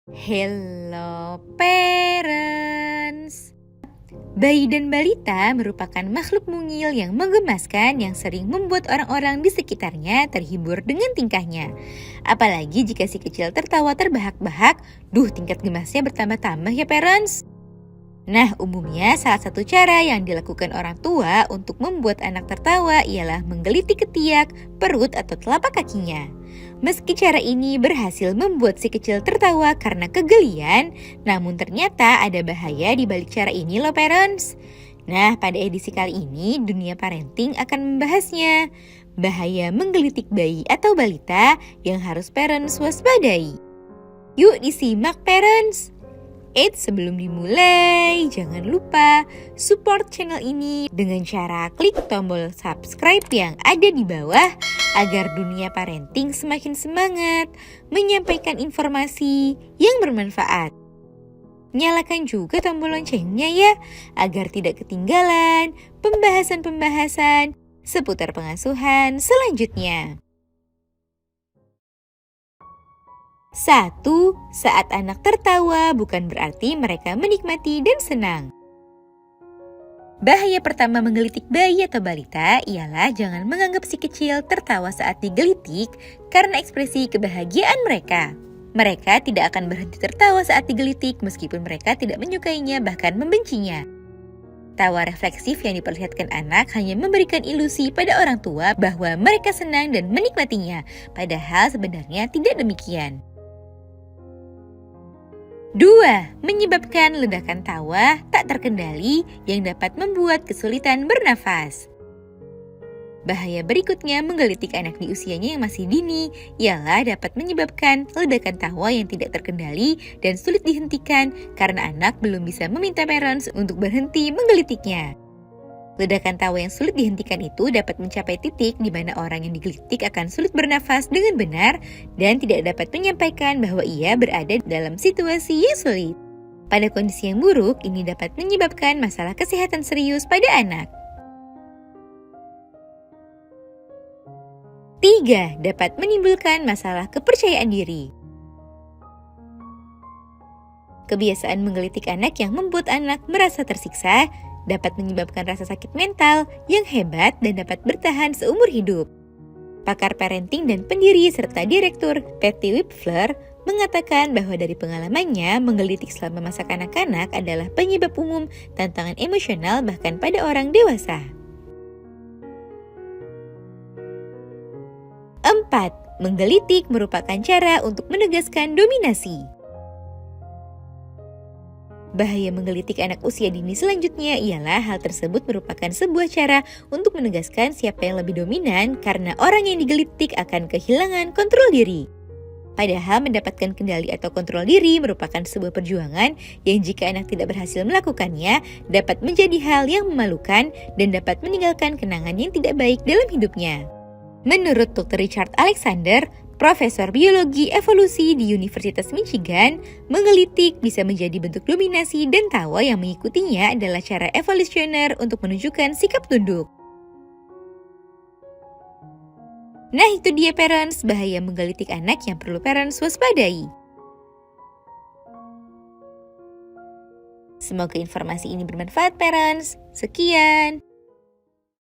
Hello parents. Bayi dan balita merupakan makhluk mungil yang menggemaskan yang sering membuat orang-orang di sekitarnya terhibur dengan tingkahnya. Apalagi jika si kecil tertawa terbahak-bahak, tingkat gemasnya bertambah-tambah ya parents. Nah, umumnya salah satu cara yang dilakukan orang tua untuk membuat anak tertawa ialah menggelitik ketiak, perut, atau telapak kakinya. Meski cara ini berhasil membuat si kecil tertawa karena kegelian, namun ternyata ada bahaya di balik cara ini loh parents. Nah, pada edisi kali ini Dunia Parenting akan membahasnya. Bahaya menggelitik bayi atau balita yang harus parents waspadai. Yuk disimak parents! Sebelum dimulai, jangan lupa support channel ini dengan cara klik tombol subscribe yang ada di bawah agar Dunia Parenting semakin semangat menyampaikan informasi yang bermanfaat. Nyalakan juga tombol loncengnya ya, agar tidak ketinggalan pembahasan-pembahasan seputar pengasuhan selanjutnya. 1. Saat anak tertawa bukan berarti mereka menikmati dan senang. Bahaya pertama menggelitik bayi atau balita ialah jangan menganggap si kecil tertawa saat digelitik karena ekspresi kebahagiaan mereka. Mereka tidak akan berhenti tertawa saat digelitik meskipun mereka tidak menyukainya bahkan membencinya. Tawa refleksif yang diperlihatkan anak hanya memberikan ilusi pada orang tua bahwa mereka senang dan menikmatinya, padahal sebenarnya tidak demikian. 2. Menyebabkan ledakan tawa tak terkendali yang dapat membuat kesulitan bernafas. Bahaya berikutnya menggelitik anak di usianya yang masih dini ialah dapat menyebabkan ledakan tawa yang tidak terkendali dan sulit dihentikan karena anak belum bisa meminta parents untuk berhenti menggelitiknya. Ledakan tawa yang sulit dihentikan itu dapat mencapai titik di mana orang yang digelitik akan sulit bernafas dengan benar dan tidak dapat menyampaikan bahwa ia berada dalam situasi yang sulit. Pada kondisi yang buruk, ini dapat menyebabkan masalah kesehatan serius pada anak. 3. Dapat menimbulkan masalah kepercayaan diri. Kebiasaan menggelitik anak yang membuat anak merasa tersiksa dapat menyebabkan rasa sakit mental yang hebat dan dapat bertahan seumur hidup. Pakar parenting dan pendiri serta direktur Patty Wipfler mengatakan bahwa dari pengalamannya menggelitik selama masa kanak-kanak adalah penyebab umum tantangan emosional bahkan pada orang dewasa. 4. Menggelitik merupakan cara untuk menegaskan dominasi. Bahaya menggelitik anak usia dini selanjutnya ialah hal tersebut merupakan sebuah cara untuk menegaskan siapa yang lebih dominan karena orang yang digelitik akan kehilangan kontrol diri. Padahal mendapatkan kendali atau kontrol diri merupakan sebuah perjuangan yang jika anak tidak berhasil melakukannya dapat menjadi hal yang memalukan dan dapat meninggalkan kenangan yang tidak baik dalam hidupnya. Menurut Dr. Richard Alexander, Profesor Biologi Evolusi di Universitas Michigan, menggelitik bisa menjadi bentuk dominasi dan tawa yang mengikutinya adalah cara evolusioner untuk menunjukkan sikap tunduk. Nah itu dia parents, bahaya menggelitik anak yang perlu parents waspadai. Semoga informasi ini bermanfaat parents. Sekian.